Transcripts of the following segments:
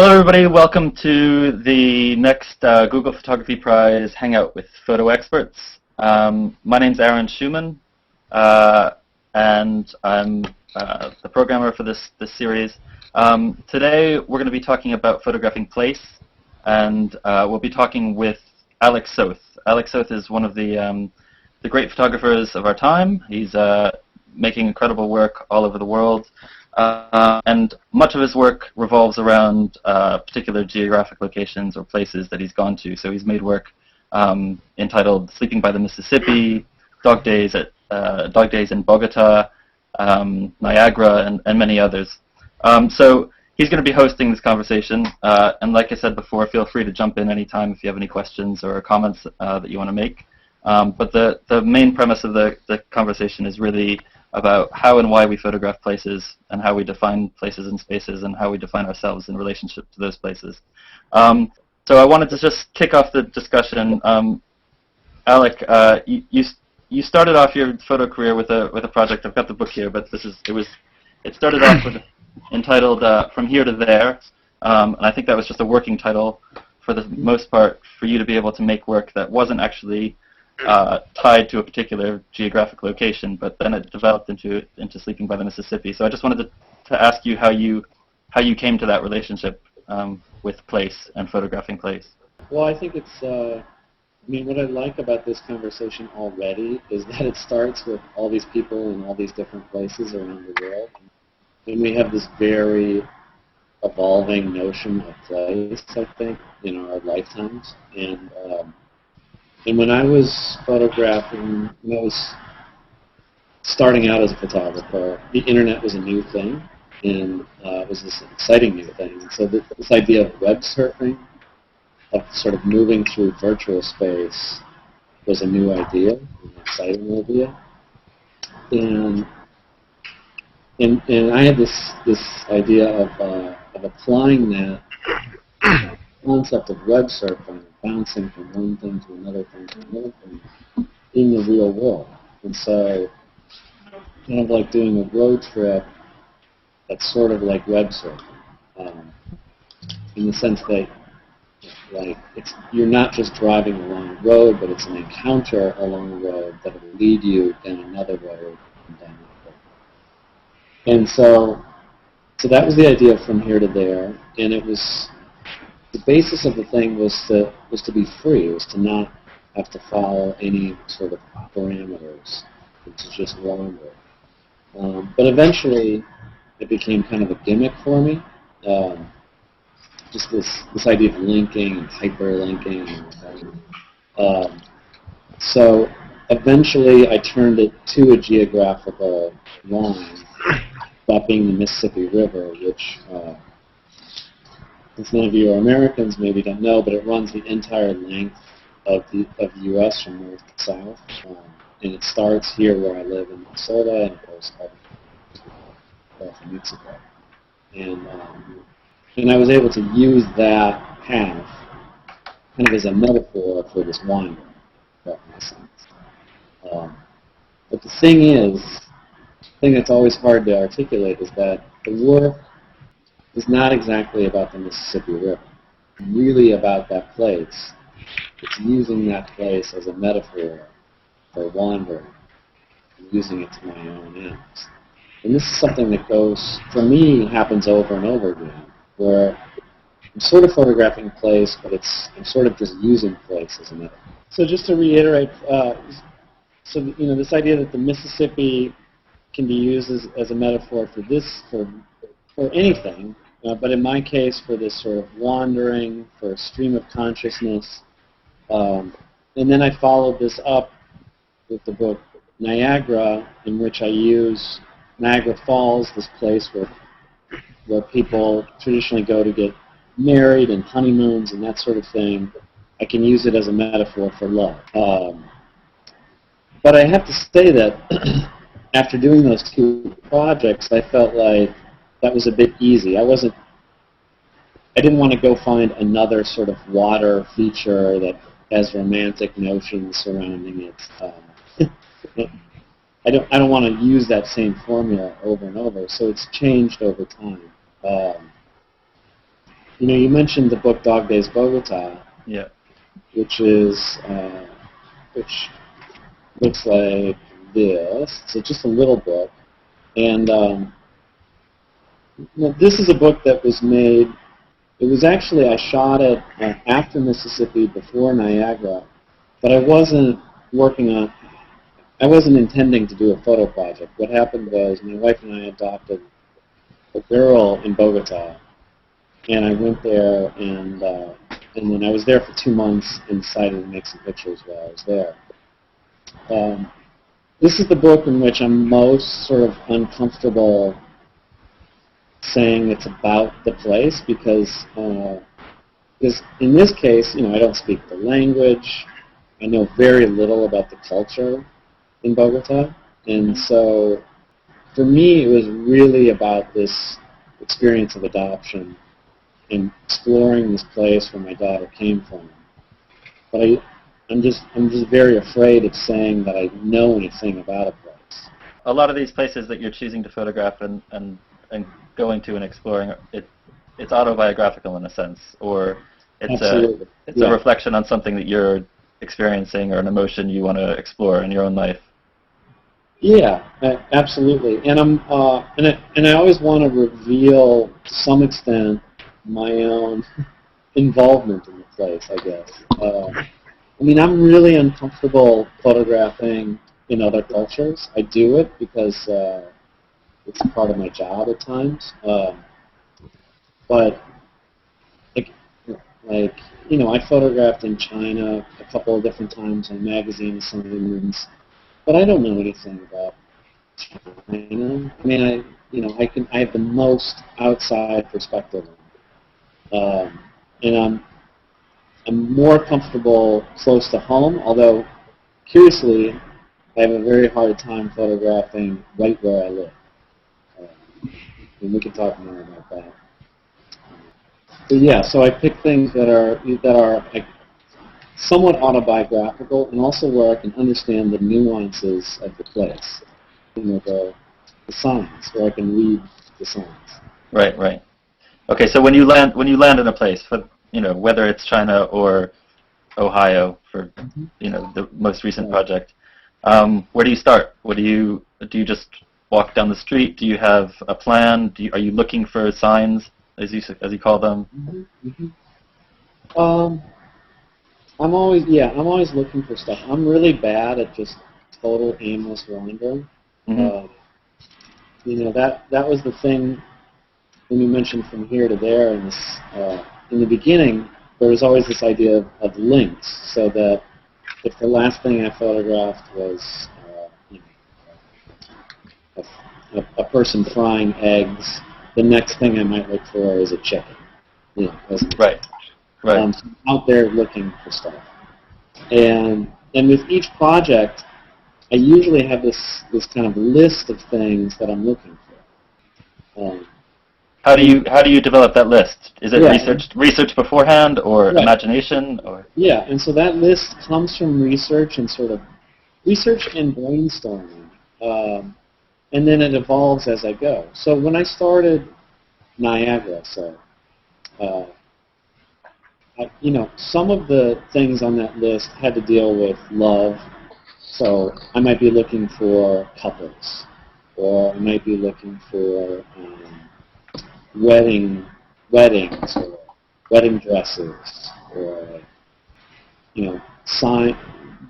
Hello, everybody. Welcome to the next Google Photography Prize Hangout with Photo Experts. My name's Aaron Schumann, and I'm the programmer for this series. Today, we're going to be talking about photographing place, and we'll be talking with Alec Sloth. Alec Sloth is one of the great photographers of our time. He's making incredible work all over the world. And much of his work revolves around particular geographic locations or places that he's gone to. So he's made work entitled "Sleeping by the Mississippi," Dog Days in Bogota, Niagara, and many others. So he's going to be hosting this conversation. And like I said before, feel free to jump in anytime if you have any questions or comments that you want to make. But the main premise of the conversation is really about how and why we photograph places and how we define places and spaces and how we define ourselves in relationship to those places. So I wanted to just kick off the discussion. Alec, you started off your photo career with a project. I've got the book here, but it started off with entitled "From Here to There," and I think that was just a working title for the most part for you to be able to make work that wasn't actually tied to a particular geographic location, but then it developed into Sleeping by the Mississippi. So I just wanted to ask you how you came to that relationship with place and photographing place. Well, I think it's, what I like about this conversation already is that it starts with all these people in all these different places around the world. And we have this very evolving notion of place, I think, in our lifetimes. And when I was photographing, when I was starting out as a photographer, the internet was a new thing, and it was this exciting new thing. And so this idea of web surfing, of sort of moving through virtual space, was a new idea, an exciting idea. And I had this idea of applying that concept of web surfing, bouncing from one thing to another thing to another thing in the real world. And so kind of like doing a road trip that's sort of like web surfing, in the sense that you're not just driving along a road, but it's an encounter along a road that will lead you down another road and down another road. And so that was the idea of From Here to There, and it was the basis of the thing was to be free. It was to not have to follow any sort of parameters, and to just wander. But eventually, it became kind of a gimmick for me. Just this idea of linking and hyperlinking. So eventually, I turned it to a geographical line, that being the Mississippi River, which since none of you are Americans, maybe don't know, but it runs the entire length of the U.S. from north to south, and it starts here where I live in Minnesota, and it goes up to Mexico. And I was able to use that path kind of as a metaphor for this wandering, if that makes sense. But the thing that's always hard to articulate is that the work is not exactly about the Mississippi River. It's really about that place. It's using that place as a metaphor for wandering and using it to my own ends. And this is something that for me, happens over and over again, where I'm sort of photographing place, but I'm sort of just using place as a metaphor. So just to reiterate, this idea that the Mississippi can be used as a metaphor for anything, but in my case, for this sort of wandering, for a stream of consciousness. And then I followed this up with the book Niagara, in which I use Niagara Falls, this place where people traditionally go to get married and honeymoons and that sort of thing. I can use it as a metaphor for love. But I have to say that after doing those two projects, I felt like that was a bit easy. I didn't want to go find another sort of water feature that has romantic notions surrounding it. I don't want to use that same formula over and over, so it's changed over time. you mentioned the book Dog Days Bogota, Yeah. which looks like this. So just a little book. And this is a book that was made, it was actually, I shot it after Mississippi, before Niagara, but I wasn't intending to do a photo project. What happened was my wife and I adopted a girl in Bogota, and I went there, and then I was there for 2 months and decided to make some pictures while I was there. This is the book in which I'm most sort of uncomfortable saying it's about the place because in this case, I don't speak the language. I know very little about the culture in Bogota, and so for me, it was really about this experience of adoption and exploring this place where my daughter came from. But I'm just very afraid of saying that I know anything about a place. A lot of these places that you're choosing to photograph and going to and exploring, it's autobiographical in a sense, or it's a reflection on something that you're experiencing or an emotion you want to explore in your own life. Yeah, absolutely. And I always want to reveal to some extent my own involvement in the place, I guess. I'm really uncomfortable photographing in other cultures. I do it because it's part of my job at times. But I photographed in China a couple of different times on magazine assignments, but I don't know anything about China. I have the most outside perspective, and I'm more comfortable close to home. Although, curiously, I have a very hard time photographing right where I live, and we can talk more about that. But yeah, so I pick things that are like somewhat autobiographical, and also where I can understand the nuances of the place, the signs, where I can read the signs. Right. Okay, so when you land in a place, for whether it's China or Ohio for the most recent project, where do you start? Do you just walk down the street? Do you have a plan? Are you looking for signs, as you call them? I'm always looking for stuff. I'm really bad at just total aimless wandering. That was the thing when you mentioned from here to there. In the beginning, there was always this idea of links, so that if the last thing I photographed was a person frying eggs, the next thing I might look for is a chicken. Right. So I'm out there looking for stuff. And with each project, I usually have this kind of list of things that I'm looking for. How do you develop that list? Is it research beforehand, or imagination, or? Yeah, and so that list comes from research and brainstorming, and then it evolves as I go. So when I started Niagara, some of the things on that list had to deal with love. So I might be looking for couples, or I might be looking for weddings, or wedding dresses, or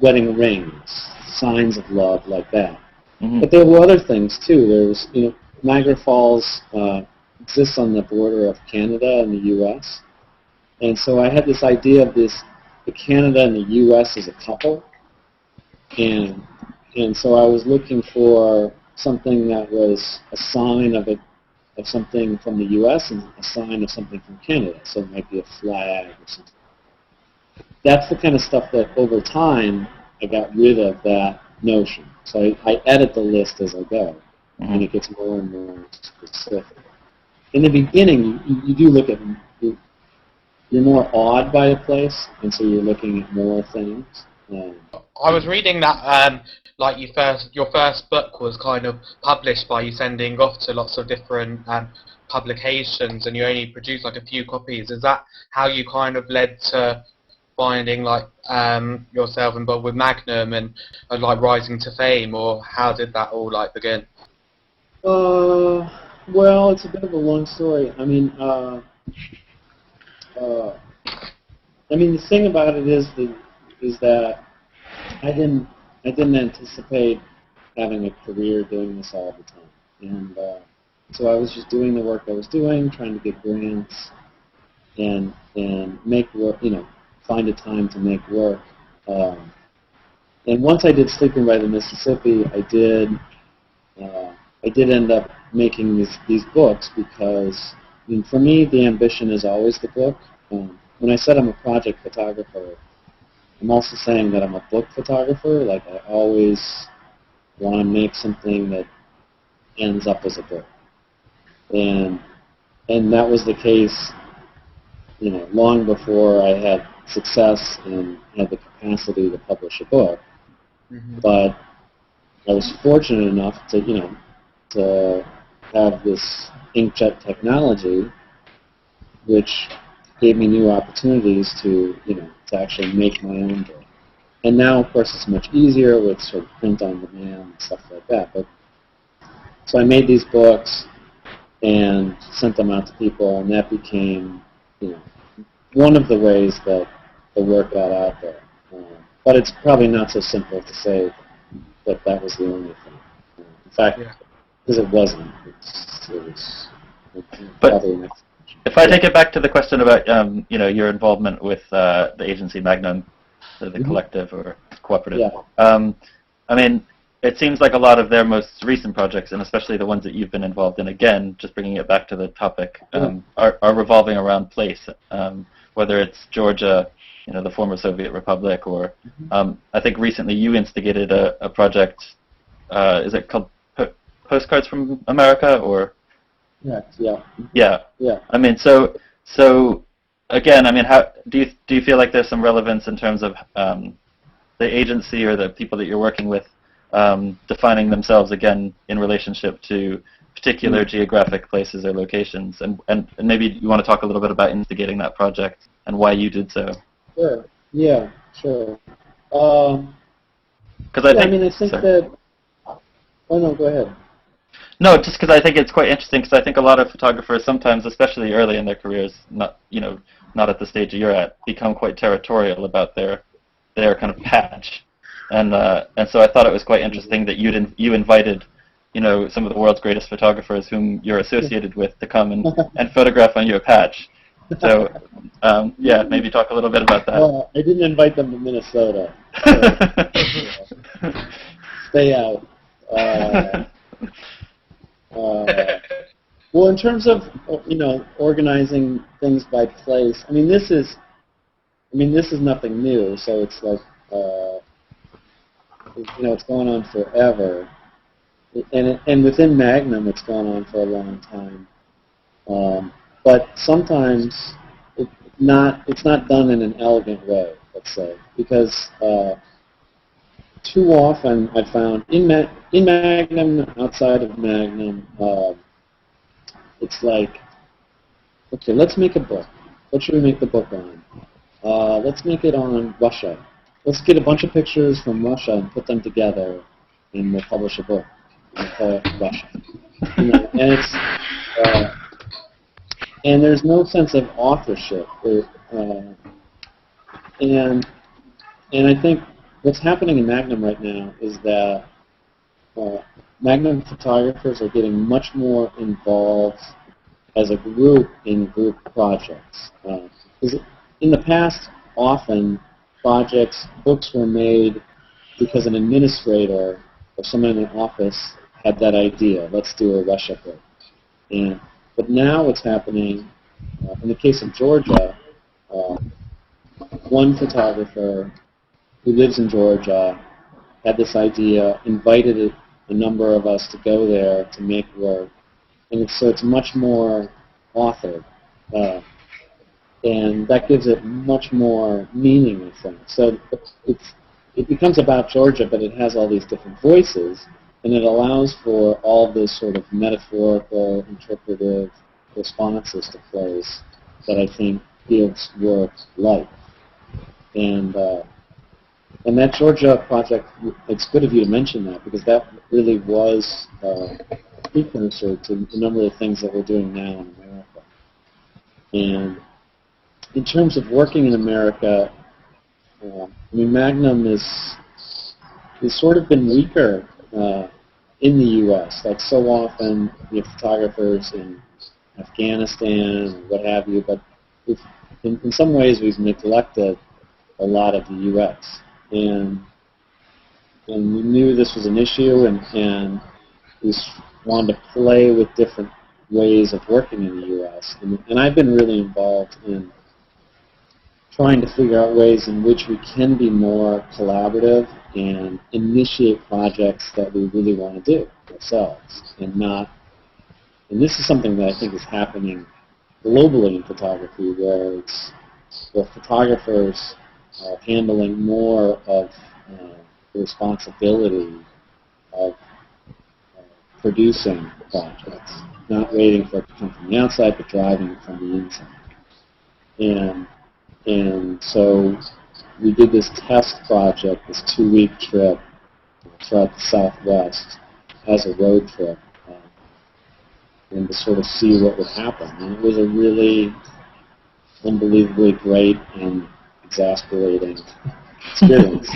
wedding rings, signs of love, like that. Mm-hmm. But there were other things too. There was, Niagara Falls exists on the border of Canada and the U.S. And so I had this idea of the Canada and the U.S. as a couple, and so I was looking for something that was a sign of something from the U.S. and a sign of something from Canada. So it might be a flag or something. That's the kind of stuff that over time I got rid of that notion. So I edit the list as I go, mm-hmm. and it gets more and more specific. In the beginning, you do look at, you're more awed by a place, and so you're looking at more things. I was reading that your first book was kind of published by you sending off to lots of different publications and you only produce like a few copies. Is that how you kind of led to finding like yourself involved with Magnum and like rising to fame, or how did that all like begin? Well, it's a bit of a long story. I mean, the thing about it is that I didn't anticipate having a career doing this all the time, and so I was just doing the work I was doing, trying to get grants and make work, find a time to make work. And once I did Sleeping by the Mississippi, I did end up making these books because, for me, the ambition is always the book. When I said I'm a project photographer, I'm also saying that I'm a book photographer. Like, I always want to make something that ends up as a book. And that was the case, long before I had success and had the capacity to publish a book. Mm-hmm. But I was fortunate enough to have this inkjet technology, which gave me new opportunities to actually make my own book. And now, of course, it's much easier with sort of print on demand and stuff like that. But so I made these books and sent them out to people, and that became, one of the ways that the work got out there. But it's probably not so simple to say that was the only thing. In fact, because it wasn't. It was probably an explanation. If I take it back to the question about your involvement with the agency Magnum, the mm-hmm. collective or cooperative, it seems like a lot of their most recent projects, and especially the ones that you've been involved in, again, just bringing it back to the topic, are revolving around place, whether it's Georgia, the former Soviet Republic, or I think recently you instigated a project, is it called Postcards from America, or? Yeah. So again, how do you feel like there's some relevance in terms of the agency or the people that you're working with defining themselves again in relationship to particular geographic places or locations, and maybe you want to talk a little bit about instigating that project and why you did so. Sure. Yeah. Sure. Because I think that. Oh no, go ahead. No, just because I think it's quite interesting. Because I think a lot of photographers, sometimes, especially early in their careers, not at the stage you're at, become quite territorial about their kind of patch, and so I thought it was quite interesting that you invited, some of the world's greatest photographers whom you're associated with to come and photograph on your patch. So maybe talk a little bit about that. Well, I didn't invite them to Minnesota. So, stay out. Well, in terms of organizing things by place, this is nothing new. So it's like it's going on forever, and within Magnum, it's gone on for a long time. But sometimes it's not done in an elegant way, let's say, because too often I've found in Magnum, outside of Magnum, it's like, okay, let's make a book. What should we make the book on? Let's make it on Russia. Let's get a bunch of pictures from Russia and put them together, and we'll publish a book. We'll call it Russia. And it's and there's no sense of authorship, and I think what's happening in Magnum right now is that Magnum photographers are getting much more involved as a group in group projects. Because in the past, often books were made because an administrator or someone in an office had that idea. Let's do a Russia book. But now what's happening, in the case of Georgia, one photographer who lives in Georgia had this idea, invited a number of us to go there to make work, and so it's much more authored, and that gives it much more meaning, I think. So it becomes about Georgia, but it has all these different voices, and it allows for all this sort of metaphorical, interpretive responses to plays that I think gives work life. And that Georgia project, it's good of you to mention that, because that really was a precursor to a number of things that we're doing now in America. And in terms of working in America, Magnum has sort of been weaker in the U.S. Like so often, we have photographers in Afghanistan, or what have you, but in some ways we've neglected a lot of the U.S. And we knew this was an issue, and we wanted to play with different ways of working in the U.S. And I've been really involved in trying to figure out ways in which we can be more collaborative and initiate projects that we really want to do ourselves, and this is something that I think is happening globally in photography, where photographers are handling more of the responsibility of producing projects, not waiting for it to come from the outside, but driving it from the inside. And so we did this test project, this 2-week trip throughout the Southwest as a road trip, and to sort of see what would happen. And it was a really unbelievably great and exasperating experience.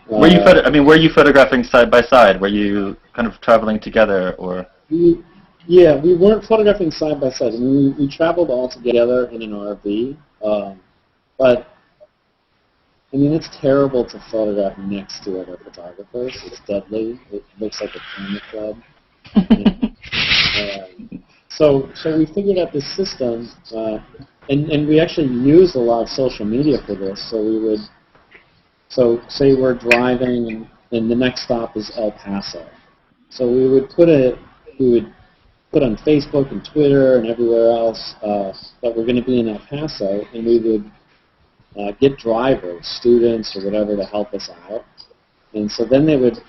Were you photographing side by side? Were you kind of traveling together, or? Yeah, we weren't photographing side by side. I mean, we traveled all together in an RV, but I mean, it's terrible to photograph next to other photographers. It's deadly. It looks like a camera club. So we figured out this system, and we actually used a lot of social media for this. So say we're driving, and the next stop is El Paso. So we would put on Facebook and Twitter and everywhere else that we're going to be in El Paso, and we would get drivers, students or whatever, to help us out. And so then we would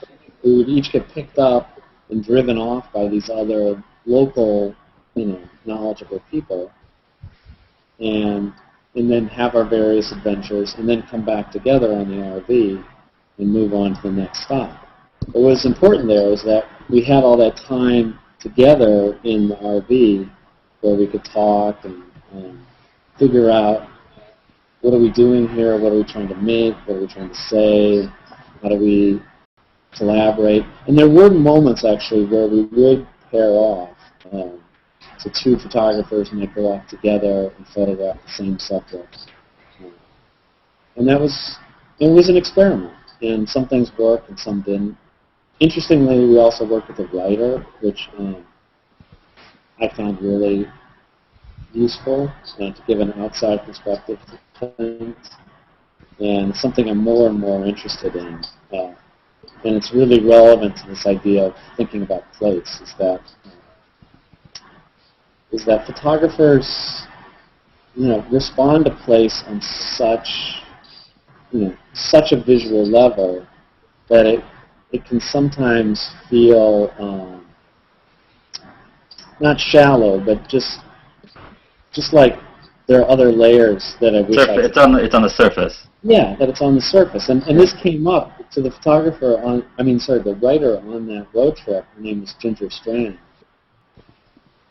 each get picked up and driven off by these other local, knowledgeable people, and then have our various adventures, and then come back together on the RV and move on to the next stop. But what was important there was that we had all that time together in the RV where we could talk and figure out, what are we doing here, what are we trying to make, what are we trying to say, how do we collaborate. And there were moments actually where we would pair off. So 2 photographers might go off together and photograph the same subject. And it was an experiment, and some things worked and some didn't. Interestingly, we also worked with a writer, which I found really useful to give an outside perspective to things, and something I'm more and more interested in. And it's really relevant to this idea of thinking about place, is that photographers, respond to place on such a visual level that it can sometimes feel not shallow, but just like there are other layers that I wish I could. It's on the surface. Yeah, that it's on the surface. And this came up to the the writer on that road trip. Her name is Ginger Strand.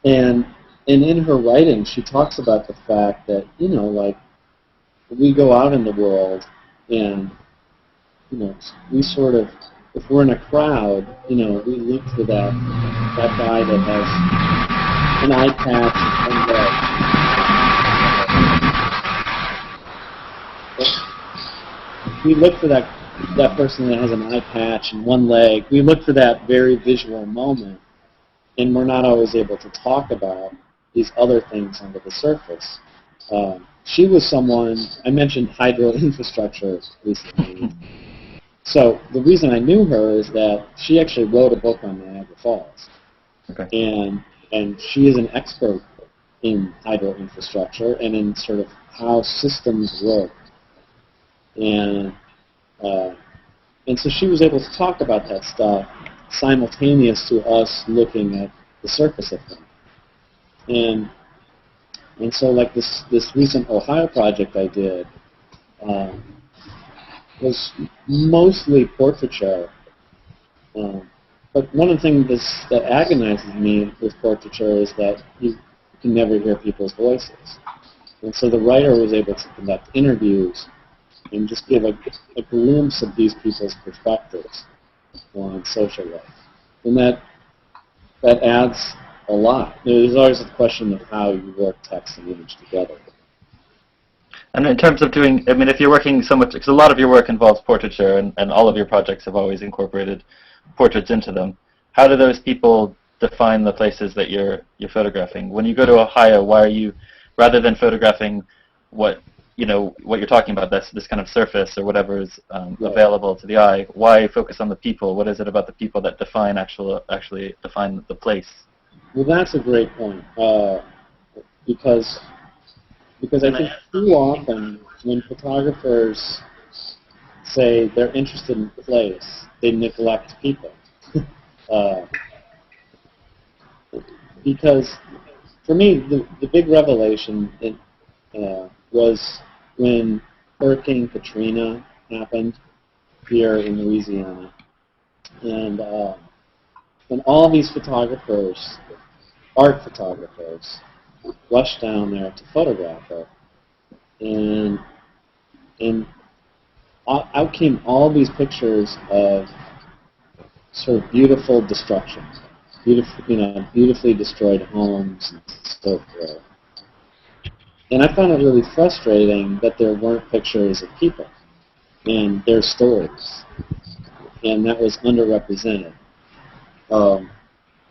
And in her writing, she talks about the fact that, we go out in the world and, we sort of, if we're in a crowd, we look for that guy that has an eye patch and one leg. We look for that person that has an eye patch and one leg. We look for that very visual moment, and we're not always able to talk about these other things under the surface. She was someone, I mentioned hydro infrastructure recently. So the reason I knew her is that she actually wrote a book on Niagara Falls. Okay. And she is an expert in hydro infrastructure and in sort of how systems work. And so she was able to talk about that stuff simultaneous to us looking at the surface of them. And so like this recent Ohio project I did was mostly portraiture. But one of the things that agonizes me with portraiture is that you can never hear people's voices. And so the writer was able to conduct interviews and just give a glimpse of these people's perspectives on social life. And that adds a lot. There's always a question of how you work text and image together. And in terms of doing, I mean, if you're working so much, because a lot of your work involves portraiture, and all of your projects have always incorporated portraits into them, how do those people define the places that you're photographing? When you go to Ohio, why are you, rather than photographing what you're talking about, this kind of surface or whatever is available to the eye, why focus on the people? What is it about the people that actually define the place? Well, that's a great point, because I think too often when photographers say they're interested in place, they neglect people. Because for me, the big revelation was when Hurricane Katrina happened here in Louisiana, and all these photographers, art photographers, rushed down there to photograph it, and out came all these pictures of sort of beautiful destruction, beautifully destroyed homes and so forth. And I found it really frustrating that there weren't pictures of people and their stories, and that was underrepresented.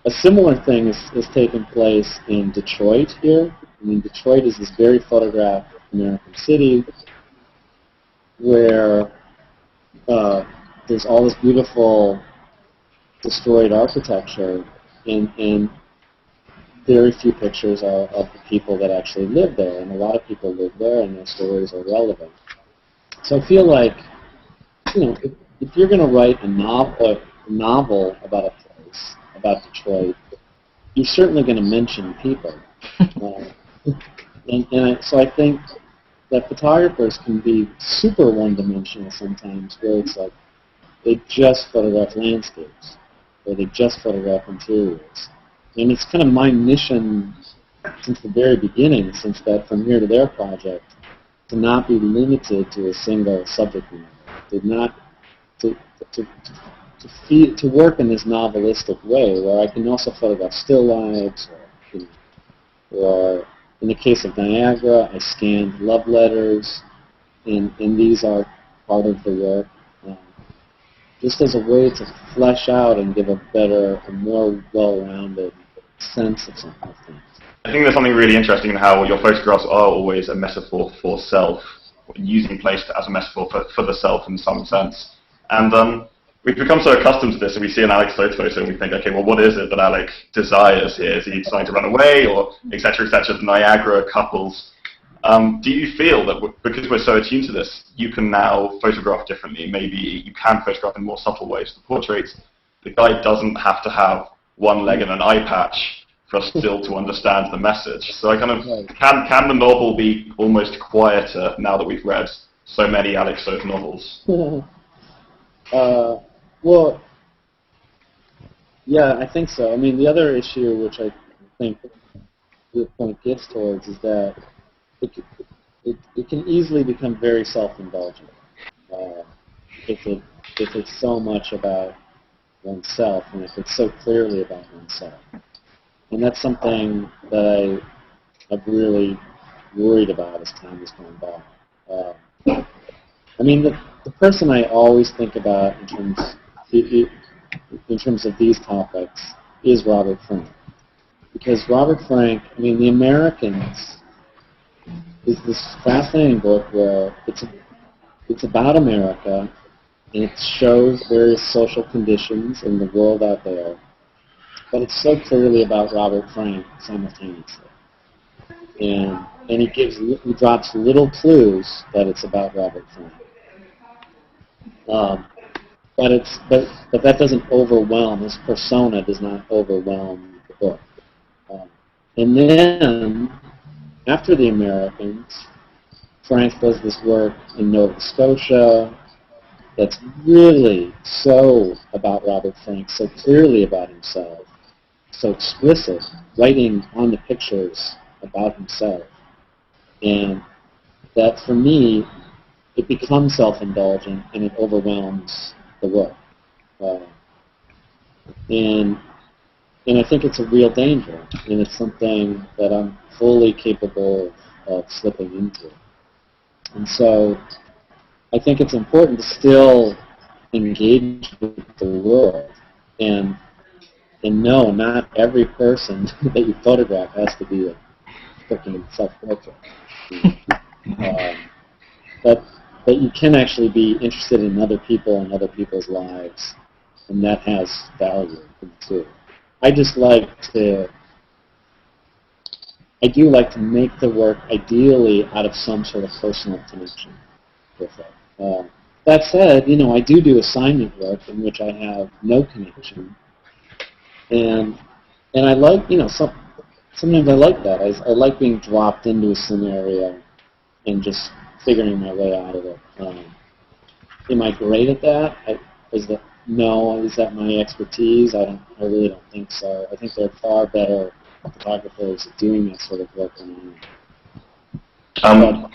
A similar thing has taken place in Detroit here. I mean, Detroit is this very photographed American city where there's all this beautiful destroyed architecture, and very few pictures of the people that actually live there, and a lot of people live there, and their stories are relevant. So I feel like, if you're going to write a novel about a place, about Detroit, you're certainly going to mention people. So I think that photographers can be super one-dimensional sometimes, where it's like they just photograph landscapes, or they just photograph interiors. And it's kind of my mission since the very beginning, since that From Here to There project, to not be limited to a single subject matter, to work in this novelistic way, where I can also photograph still lives, or in the case of Niagara, I scanned love letters, and these are part of the work, just as a way to flesh out and give a more well-rounded sense of something. I think there's something really interesting in how your photographs are always a metaphor for self, using place as a metaphor for the self in some sense. And we've become so accustomed to this, and we see an Alec Sloth photo and we think, okay, well, what is it that Alec desires here? Is he trying to run away, or et cetera, the Niagara couples? Do you feel that because we're so attuned to this, you can now photograph differently? Maybe you can photograph in more subtle ways. The portraits, the guy doesn't have to have one leg and an eye patch for us still to understand the message. So I kind of, can the novel be almost quieter now that we've read so many Alec Sloth novels? Well, yeah, I think so. I mean, the other issue, which I think the point gets towards, is that it can easily become very self-indulgent if it's so much about oneself, and if it's so clearly about oneself. And that's something that I've really worried about as time has gone by. I mean, the person I always think about in terms of these topics is Robert Frank. Because Robert Frank, I mean, The Americans is this fascinating book where it's about America, and it shows various social conditions in the world out there, but it's so clearly about Robert Frank simultaneously. And he drops little clues that it's about Robert Frank. but that doesn't overwhelm. His persona does not overwhelm the book. And then after the Americans, Frank does this work in Nova Scotia that's really so about Robert Frank, so clearly about himself, so explicit, writing on the pictures about himself. And that, for me, it becomes self-indulgent and it overwhelms the work. And I think it's a real danger, and it's something that I'm fully capable of slipping into. And so I think it's important to still engage with the world and know not every person that you photograph has to be a freaking self-portrait. But you can actually be interested in other people and other people's lives, and that has value too. I do like to make the work ideally out of some sort of personal connection with it. That said, I do assignment work in which I have no connection, and I like, sometimes I like that. I like being dropped into a scenario and just figuring my way out of it. Am I great at that? No. Is that my expertise? I really don't think so. I think there are far better photographers doing that sort of work than I am.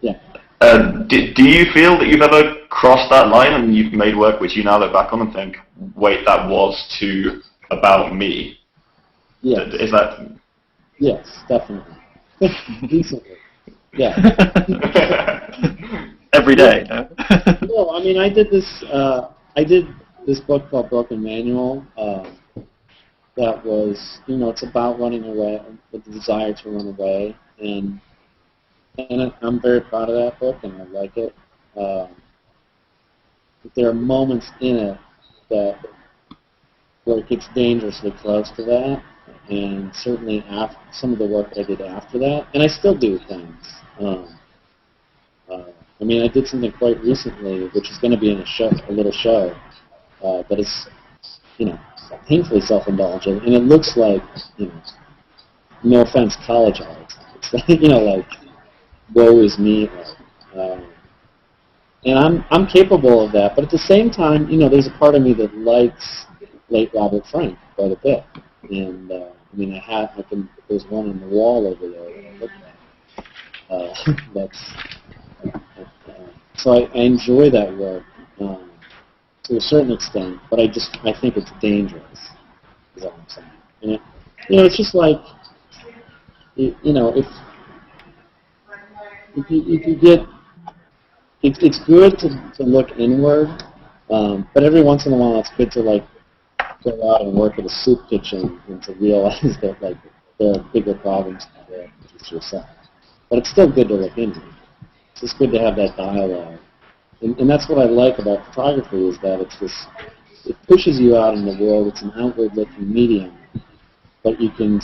Yeah. Do you feel that you've ever crossed that line and you've made work which you now look back on and think, wait, that was too about me? Yes. Is that? Yes, definitely. Decently. Yeah. Every day. No, I mean, I did this book called Broken Manual. That was, it's about running away, with the desire to run away, and I'm very proud of that book, and I like it. But there are moments in it where it gets dangerously close to that, and certainly some of the work I did after that, and I still do things. I mean, I did something quite recently, which is going to be in a little show, but it's, painfully self-indulgent, and it looks like, no offense, college art. It's like, like, woe is me art. And I'm capable of that, but at the same time, there's a part of me that likes late Robert Frank quite a bit. And I mean, there's one on the wall over there that I look at. So I enjoy that work to a certain extent, but I think it's dangerous, is all I'm saying. And it's just like, if you get, it's good to look inward, but every once in a while it's good to go out and work at a soup kitchen and to realize that there are bigger problems there with yourself. But it's still good to look into. It's just good to have that dialogue. And that's what I like about photography, is that it pushes you out in the world. It's an outward-looking medium, but you can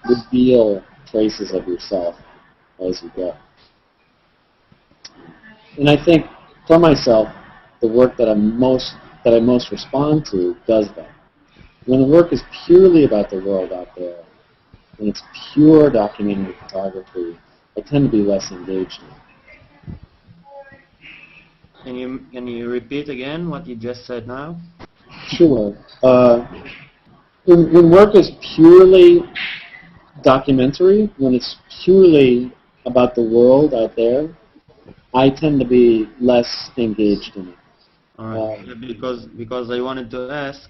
reveal traces of yourself as you go. And I think, for myself, the work that I most respond to does that. When the work is purely about the world out there, and it's pure documentary photography, I tend to be less engaged in it. Can you repeat again what you just said now? Sure. When work is purely documentary, when it's purely about the world out there, I tend to be less engaged in it. All right. Because I wanted to ask,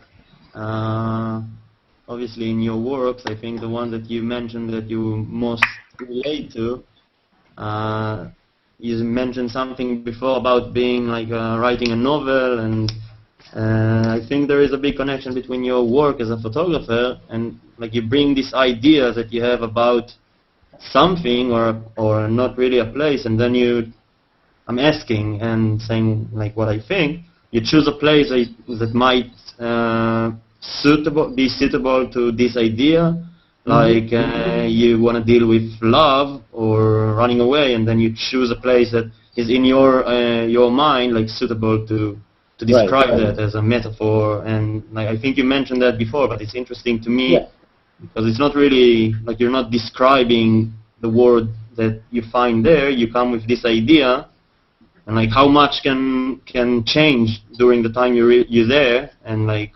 obviously in your works, I think the one that you mentioned that you most relate to, you mentioned something before about being writing a novel, and I think there is a big connection between your work as a photographer and you bring these ideas that you have about something or not really a place, and then I'm asking and saying what I think. You choose a place that might be suitable to this idea. You want to deal with love or running away, and then you choose a place that is in your mind suitable to to describe Right. that as a metaphor. And like, I think you mentioned that before, but it's interesting to me Yeah. because it's not really like you're not describing the word that you find there. You come with this idea, and like how much can change during the time you're there, and like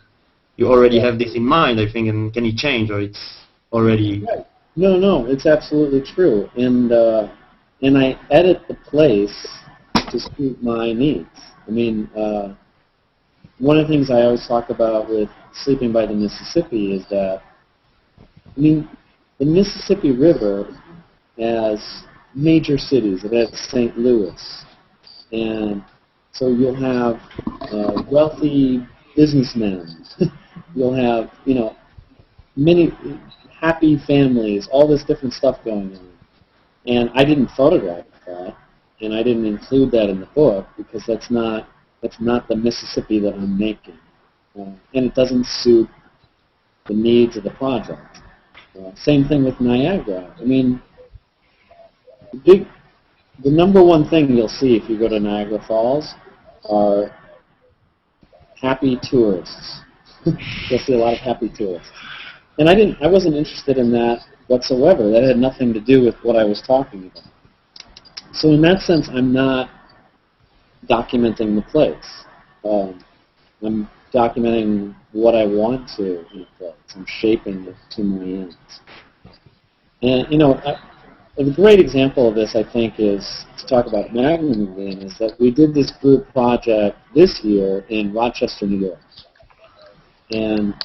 you already have this in mind, I think, and can it change, or it's already... Right. No, it's absolutely true. And I edit the place to suit my needs. I mean, one of the things I always talk about with Sleeping by the Mississippi is that, I mean, the Mississippi River has major cities. It has St. Louis. And so you'll have wealthy businessmen. You'll have, many happy families, all this different stuff going on. And I didn't photograph that, and I didn't include that in the book because that's not the Mississippi that I'm making. And it doesn't suit the needs of the project. Same thing with Niagara. I mean, the number one thing you'll see if you go to Niagara Falls are happy tourists. You'll see a lot of happy tourists. And I wasn't interested in that whatsoever. That had nothing to do with what I was talking about. So in that sense, I'm not documenting the place. I'm documenting what I want to in a place. I'm shaping it to my ends. And, a great example of this, I think, is to talk about Magnum again, is that we did this group project this year in Rochester, New York. And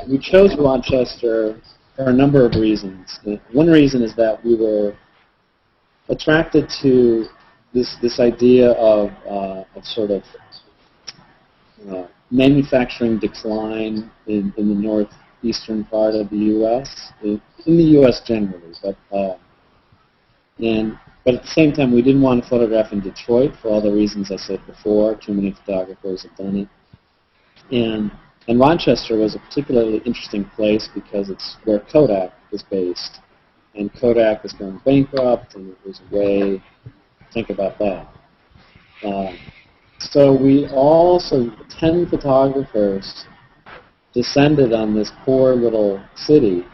we chose Rochester for a number of reasons. One reason is that we were attracted to this idea of sort of manufacturing decline in the northeastern part of the U.S., in the U.S. generally, but at the same time we didn't want to photograph in Detroit for all the reasons I said before. Too many photographers have done it, and Rochester was a particularly interesting place because it's where Kodak is based, and Kodak is going bankrupt, and it was a way to think about that. So we also, 10 photographers descended on this poor little city,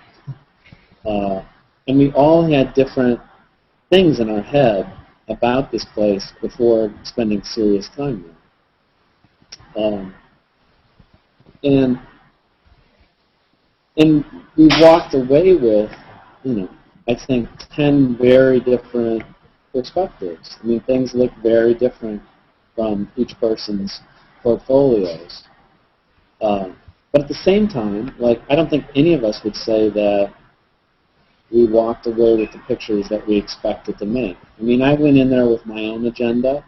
and we all had different things in our head about this place before spending serious time there. And we walked away with, I think 10 very different perspectives. I mean, things look very different from each person's portfolios. But at the same time, I don't think any of us would say that we walked away with the pictures that we expected to make. I mean, I went in there with my own agenda,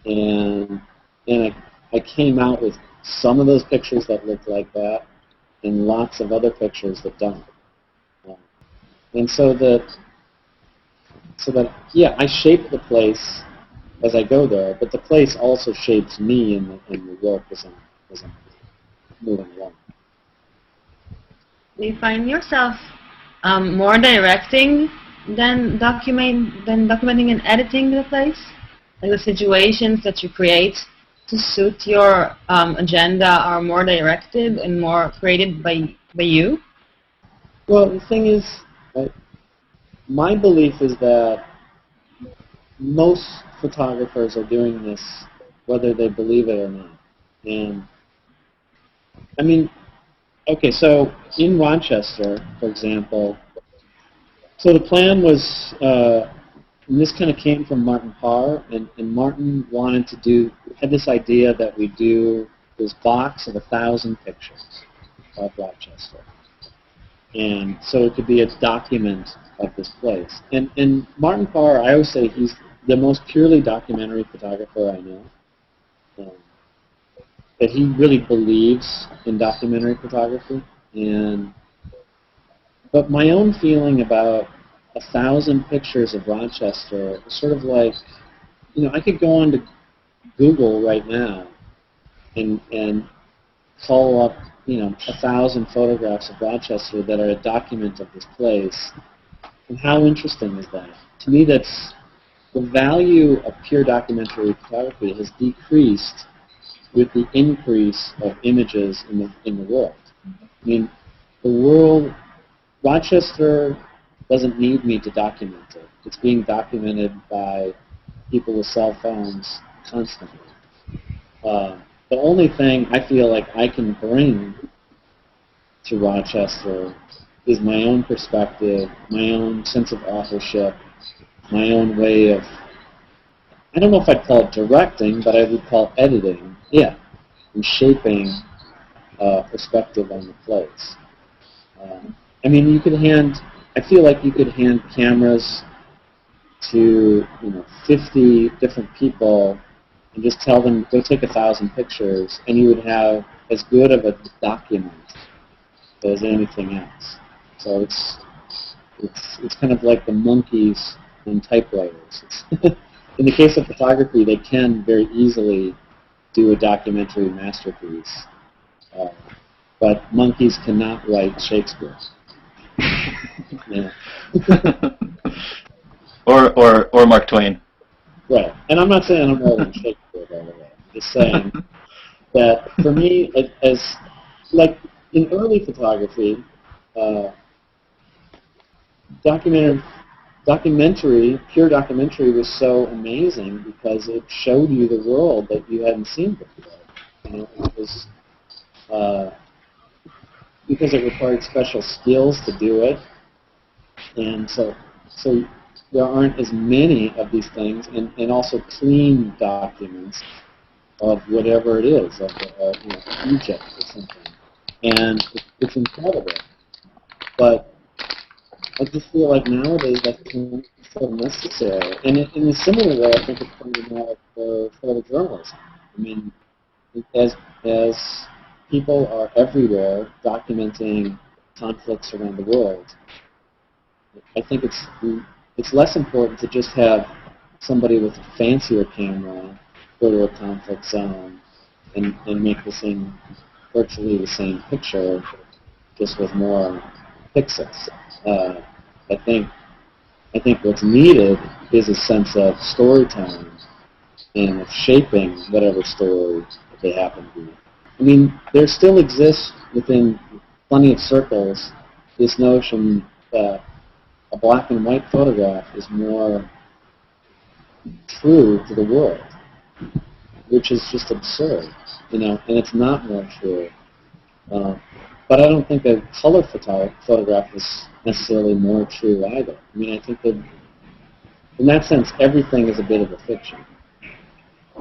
and I came out with some of those pictures that look like that, and lots of other pictures that don't. And so that I shape the place as I go there, but the place also shapes me in the work as I'm moving along. Do you find yourself more directing than documenting and editing the place? Like the situations that you create to suit your agenda are more directed and more created by you? Well, the thing is, my belief is that most photographers are doing this whether they believe it or not. And, I mean, okay, so in Rochester, for example, so the plan was, and this kind of came from Martin Parr, and Martin had this idea that we do this box of 1,000 pictures of Rochester. And so it could be a document of this place. And Martin Parr, I always say he's the most purely documentary photographer I know. That he really believes in documentary photography. But my own feeling about 1,000 pictures of Rochester is sort of like, I could go on to Google right now and call up, 1,000 photographs of Rochester that are a document of this place. And how interesting is that? To me, that's the value of pure documentary photography has decreased with the increase of images in the world. I mean, the world, Rochester doesn't need me to document it. It's being documented by people with cell phones constantly. The only thing I feel like I can bring to Rochester is my own perspective, my own sense of authorship, my own way of, I don't know if I'd call it directing, but I would call editing, yeah, and shaping perspective on the place. I mean, you could I feel like you could hand cameras to 50 different people and just tell them, go take 1,000 pictures, and you would have as good of a document as anything else. So it's kind of like the monkeys in typewriters. In the case of photography, they can very easily do a documentary masterpiece, but monkeys cannot write Shakespeare. Yeah. or Mark Twain. Right. And I'm not saying I'm more than Shakespeare, by the way. I'm just saying that for me, as like in early photography, pure documentary was so amazing because it showed you the world that you hadn't seen before. It was because it required special skills to do it, and so there aren't as many of these things, and also clean documents of whatever it is, of Egypt or something, and it's incredible. But I just feel like nowadays that's so necessary, and in a similar way, I think it's coming out for photojournalism. I mean, as people are everywhere documenting conflicts around the world, I think it's less important to just have somebody with a fancier camera go to a conflict zone and make virtually the same picture, just with more pixels. I think what's needed is a sense of storytelling and of shaping whatever story that they happen to be. I mean, there still exists within plenty of circles this notion that a black and white photograph is more true to the world, which is just absurd, and it's not more true. But I don't think a color photograph is necessarily more true either. I mean, I think that in that sense, everything is a bit of a fiction.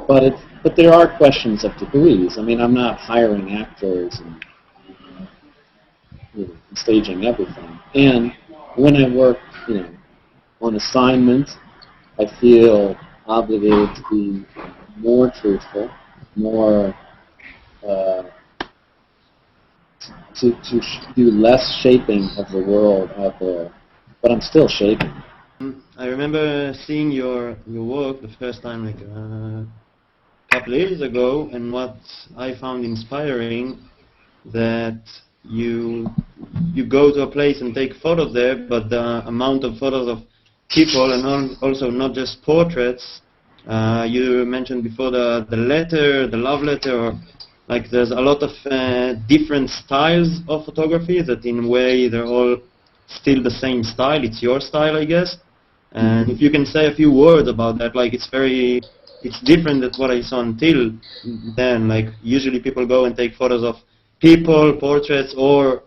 But there are questions of degrees. I mean, I'm not hiring actors and staging everything. And when I work, on assignment, I feel obligated to be more truthful, more to do less shaping of the world out there. But I'm still shaping. I remember seeing your work the first time, like a couple of years ago, and what I found inspiring, that you go to a place and take photos there, but the amount of photos of people, and also not just portraits. You mentioned before the love letter, or like there's a lot of different styles of photography that in a way they're all still the same style. It's your style, I guess. And if you can say a few words about that, like it's different than what I saw until then. Like usually people go and take photos of people, portraits, or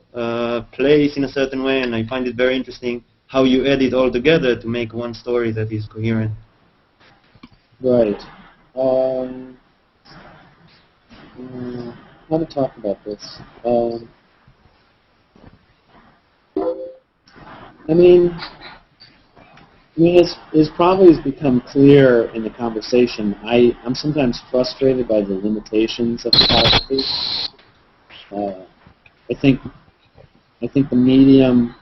place in a certain way, and I find it very interesting how you add it all together to make one story that is coherent. Right. How to talk about this? I mean, it's probably has become clear in the conversation. I'm sometimes frustrated by the limitations of photography. I think the medium.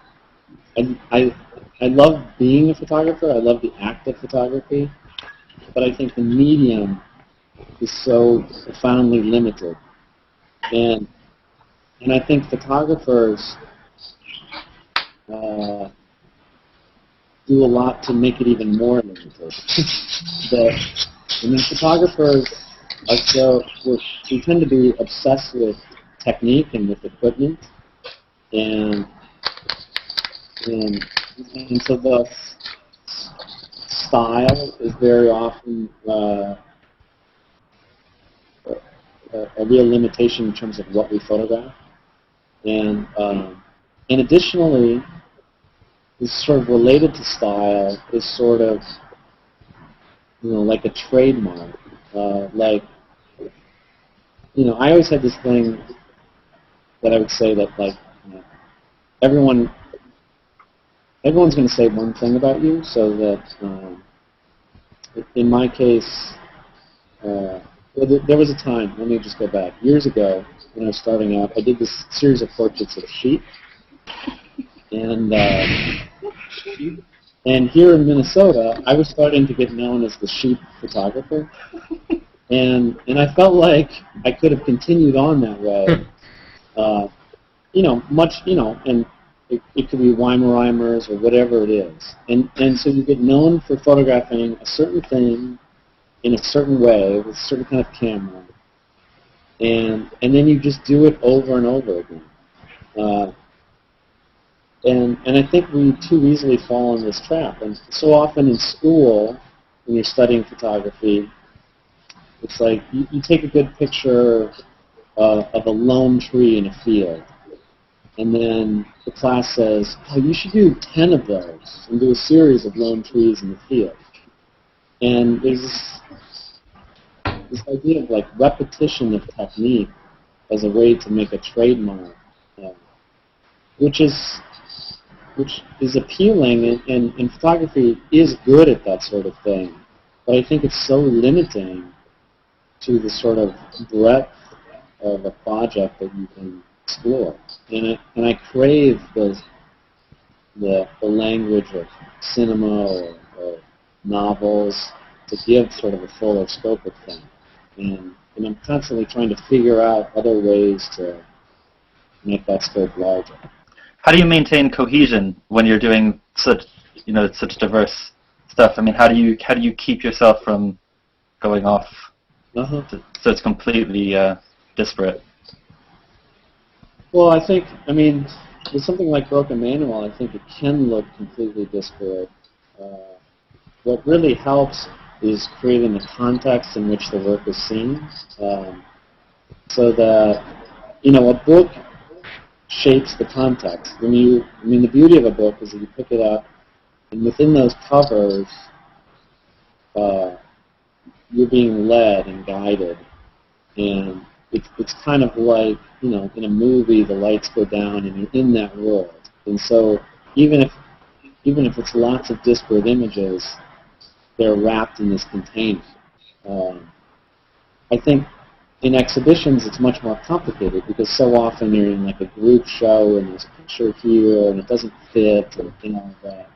I love being a photographer. I love the act of photography, but I think the medium is so profoundly limited, and I think photographers do a lot to make it even more limited. And then photographers are we tend to be obsessed with technique and with equipment, and so the style is very often a real limitation in terms of what we photograph. And additionally, is sort of related to style is sort of, like a trademark. Like, I always had this thing that I would say that, like, everyone's going to say one thing about you, so that in my case, there was a time, let me just go back, years ago when I was starting out, I did this series of portraits of sheep, and here in Minnesota, I was starting to get known as the sheep photographer, and I felt like I could have continued on that way, and it could be Weimarimers or whatever it is. And so you get known for photographing a certain thing in a certain way with a certain kind of camera. And then you just do it over and over again. And I think we too easily fall in this trap. And so often in school, when you're studying photography, it's like you take a good picture of a lone tree in a field. And then the class says, oh, you should do 10 of those and do a series of lone trees in the field. And there's this idea of like repetition of technique as a way to make a trademark, which is appealing, and photography is good at that sort of thing. But I think it's so limiting to the sort of breadth of a project that you can explore. And I crave the language of cinema or novels to give sort of a fuller scope of things. And I'm constantly trying to figure out other ways to make that scope larger. How do you maintain cohesion when you're doing such diverse stuff? I mean, how do you keep yourself from going off so it's completely disparate? Well, with something like Broken Manual, I think it can look completely disparate. What really helps is creating the context in which the work is seen, so that, a book shapes the context. The beauty of a book is that you pick it up, and within those covers, you're being led and guided, and it's kind of like, in a movie, the lights go down and you're in that world. And so even if it's lots of disparate images, they're wrapped in this container. I think in exhibitions it's much more complicated because so often you're in like a group show and there's a picture here and it doesn't fit and all of that.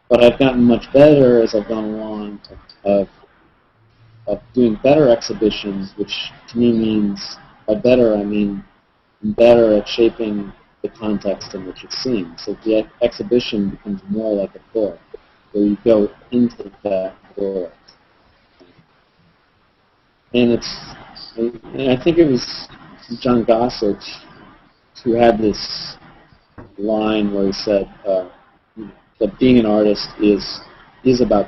But I've gotten much better as I've gone along of doing better exhibitions, which to me means, by better I mean better at shaping the context in which it's seen. So the exhibition becomes more like a book, where you go into that world. And I think it was John Gossett who had this line where he said that being an artist is about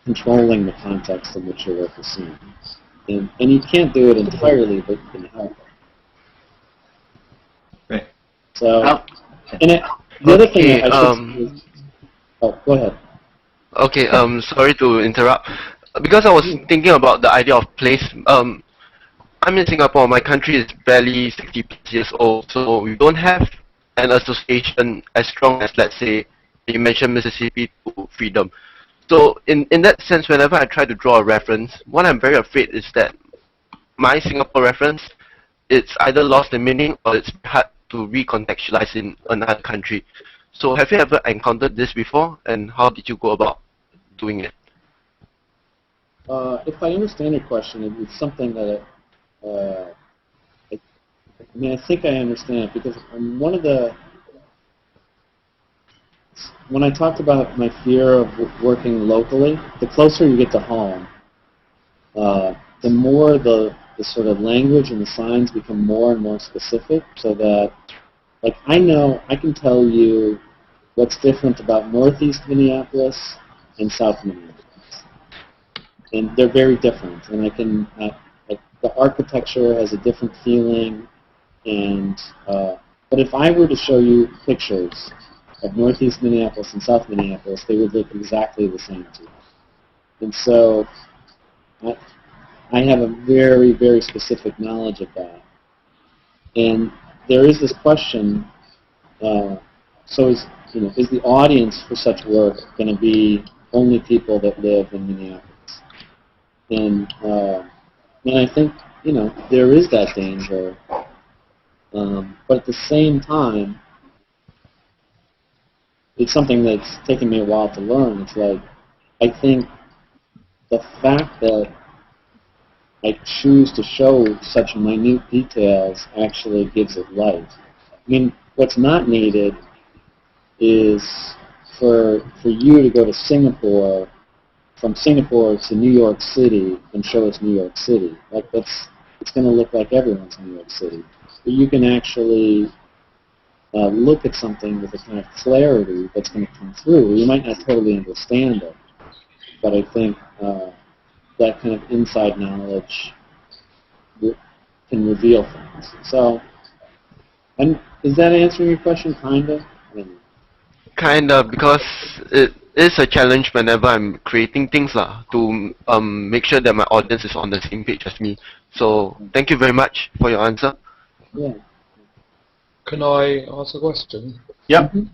controlling the context in which your work is seen. And you can't do it entirely, but you can help it. Right. So, the other thing I should say is, oh, go ahead. Okay, sorry to interrupt. Because I was thinking about the idea of place. I'm in Singapore. My country is barely 60 years old, so we don't have an association as strong as, let's say, you mentioned Mississippi to freedom. So in that sense, whenever I try to draw a reference, what I'm very afraid is that my Singapore reference, it's either lost in meaning or it's hard to recontextualize in another country. So have you ever encountered this before, and how did you go about doing it? If I understand your question, it's something that I think I understand it, because one of the when I talked about my fear of working locally, the closer you get to home, the more the sort of language and the signs become more and more specific, so that, like, I know I can tell you what's different about Northeast Minneapolis and South Minneapolis, and they're very different. And I can, like, the architecture has a different feeling, and but if I were to show you pictures of Northeast Minneapolis and South Minneapolis, they would look exactly the same to you. And so I have a very, very specific knowledge of that. And there is this question, so is the audience for such work going to be only people that live in Minneapolis? And I think, there is that danger. But at the same time, it's something that's taken me a while to learn. It's like, I think the fact that I choose to show such minute details actually gives it life. I mean, what's not needed is for you to go to Singapore, from Singapore to New York City, and show us New York City. Like, it's going to look like everyone's New York City. But you can actually look at something with a kind of clarity that's going to come through. You might not totally understand it, but I think that kind of inside knowledge can reveal things. So, and is that answering your question, kind of? Kinda, because it is a challenge whenever I'm creating things to make sure that my audience is on the same page as me. So thank you very much for your answer. Yeah. Can I ask a question? Yep. Mm-hmm.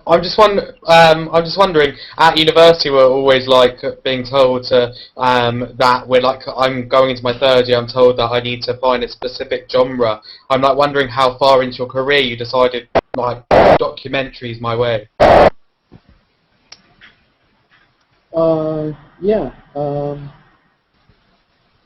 I'm just wondering. At university, we're always like being told to, that we're like, I'm going into my third year. I'm told that I need to find a specific genre. I'm like wondering how far into your career you decided like documentaries my way. Yeah.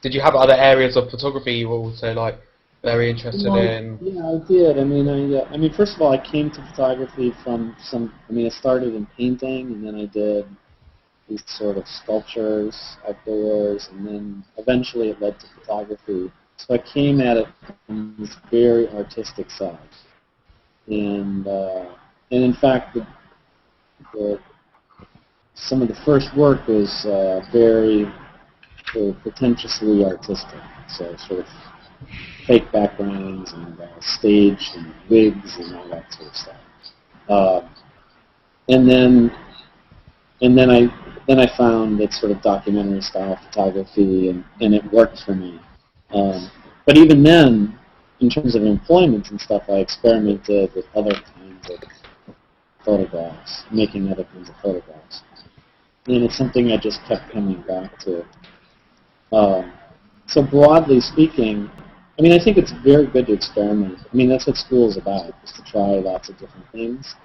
Did you have other areas of photography you were also like very interested in? Yeah, I did. I mean, first of all, I came to photography from I started in painting, and then I did these sort of sculptures outdoors, and then eventually it led to photography. So I came at it from this very artistic side. And in fact, some of the first work was very pretentiously artistic, so sort of fake backgrounds and staged and wigs and all that sort of stuff. And then I found that sort of documentary style photography, and it worked for me. But even then, in terms of employment and stuff, I experimented with other kinds of photographs, making other kinds of photographs. And it's something I just kept coming back to. So broadly speaking, I mean, I think it's very good to experiment. I mean, that's what school is about, is to try lots of different things.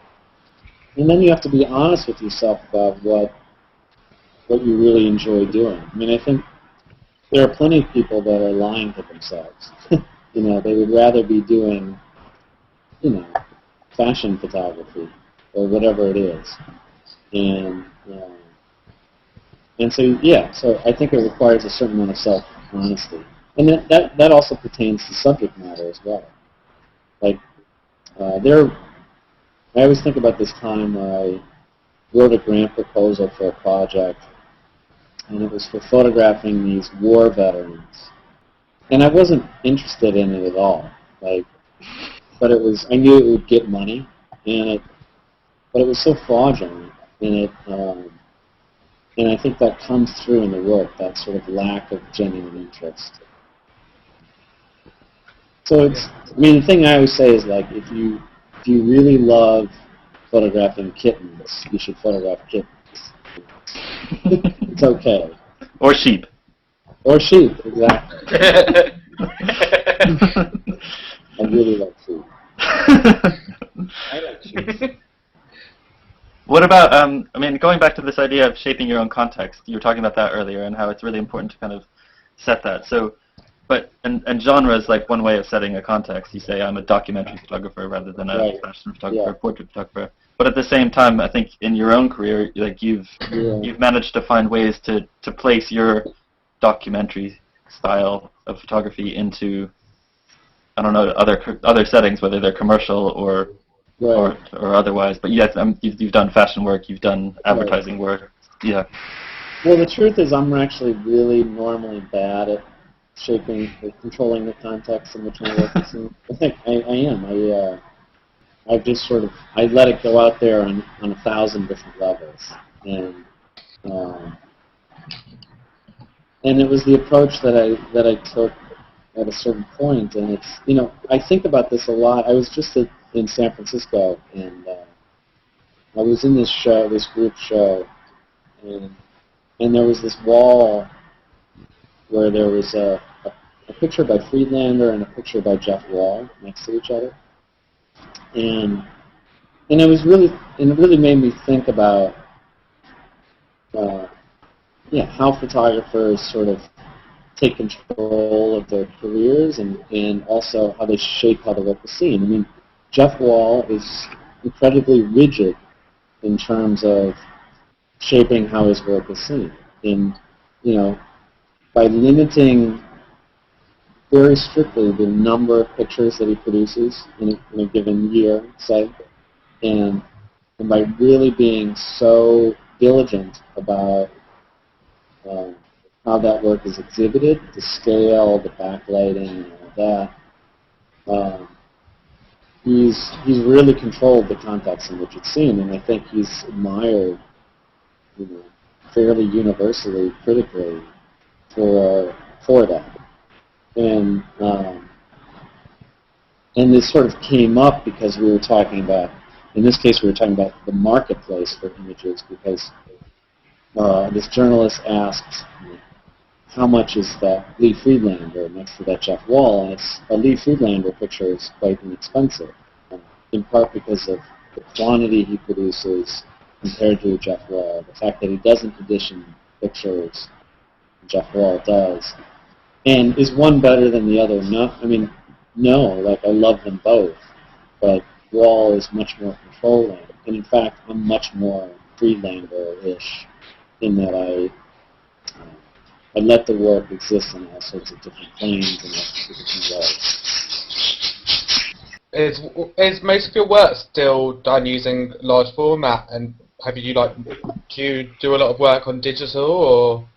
And then you have to be honest with yourself about what you really enjoy doing. I mean, I think there are plenty of people that are lying to themselves. They would rather be doing, fashion photography or whatever it is. And so, yeah, so I think it requires a certain amount of self-honesty. And that also pertains to subject matter as well. Like, I always think about this time where I wrote a grant proposal for a project, and it was for photographing these war veterans. And I wasn't interested in it at all. But I knew it would get money, but it was so fraudulent, and I think that comes through in the work, that sort of lack of genuine interest. So the thing I always say is, like, if you really love photographing kittens, you should photograph kittens. It's okay. Or sheep. Or sheep, exactly. I really like sheep. I like sheep. What about, going back to this idea of shaping your own context, you were talking about that earlier and how it's really important to kind of set that. So, and genre is like one way of setting a context. You say, I'm a documentary photographer rather than a fashion photographer, portrait photographer. But at the same time, I think in your own career, like you've managed to find ways to place your documentary style of photography into, I don't know, other settings, whether they're commercial or otherwise. But yes, you've done fashion work, you've done advertising work. Yeah. Well, the truth is, I'm actually really normally bad at shaping, controlling the context in which my work is seen. I am. I've just sort of, I let it go out there on 1,000 different levels, and it was the approach that I took at a certain point, and it's, I think about this a lot. I was just in San Francisco, and I was in this group show, and there was this wall where there was a picture by Friedlander and a picture by Jeff Wall next to each other. And it really made me think about how photographers sort of take control of their careers and also how they shape how the work is seen. I mean, Jeff Wall is incredibly rigid in terms of shaping how his work is seen. And, by limiting very strictly the number of pictures that he produces in a given year, say, and by really being so diligent about how that work is exhibited, the scale, the backlighting, and all that, he's really controlled the context in which it's seen, and I think he's admired, fairly universally, critically, for that. And this sort of came up because we were talking about, in this case, we were talking about the marketplace for images, because this journalist asked, how much is that Lee Friedlander next to that Jeff Wall? And a Lee Friedlander picture is quite inexpensive, in part because of the quantity he produces compared to Jeff Wall, the fact that he doesn't edition pictures, Jeff Wall does. And is one better than the other? No, I love them both, but Wall is much more controlling. And in fact, I'm much more Friedlander-ish in that I let the work exist on all sorts of different planes and all sorts of different ways. Is most of your work still done using large format, and do you do a lot of work on digital, or?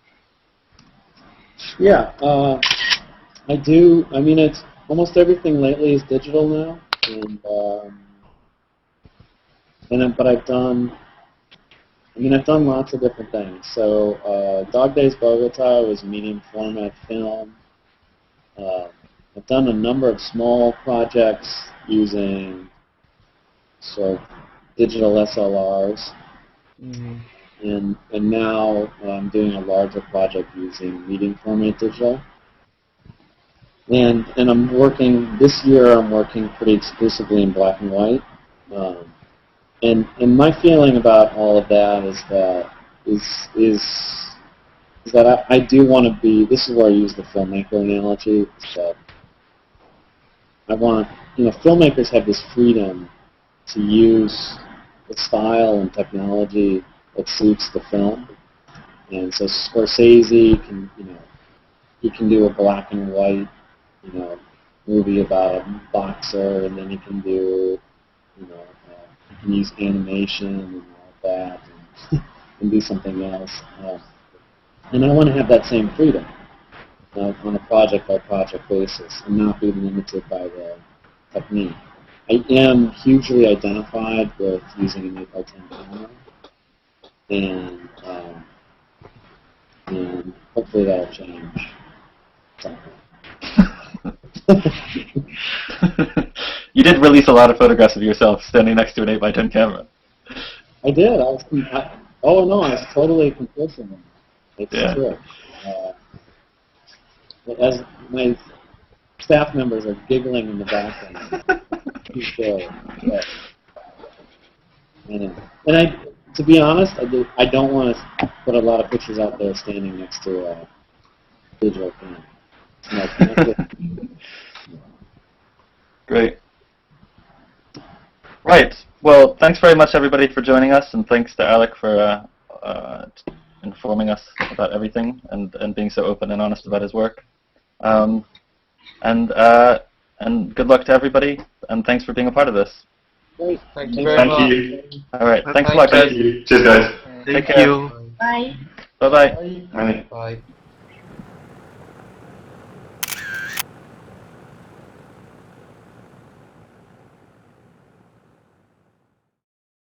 Yeah, I do. I mean, it's almost everything lately is digital now, but I've done lots of different things. So Dog Days Bogota was medium format film. I've done a number of small projects using sort of digital SLRs. Mm-hmm. And now I'm doing a larger project using medium format digital. And I'm working, this year I'm working pretty exclusively in black and white. And my feeling about all of that is that I do want to be, this is where I use the filmmaker analogy, is that I want, filmmakers have this freedom to use the style and technology that suits the film. And so Scorsese can, he can do a black and white, movie about a boxer, and then he can do, he can use animation and all that, and do something else. And I want to have that same freedom on a project-by-project basis, and not be limited by the technique. I am hugely identified with using an 8x10 camera, and hopefully that'll change something. You did release a lot of photographs of yourself standing next to an 8x10 camera. I did. I was totally complicit in it. It's true. As my staff members are giggling in the background. And to be honest, I don't want to put a lot of pictures out there standing next to a digital camera. Great. Right. Well, thanks very much, everybody, for joining us, and thanks to Alec for informing us about everything and being so open and honest about his work. And good luck to everybody, and thanks for being a part of this. Great. Thank you very much. Thank you. All right, thanks a lot, guys. Thank you. Cheers, guys. Take Thank care. you. Bye. Bye-bye. Bye. Bye.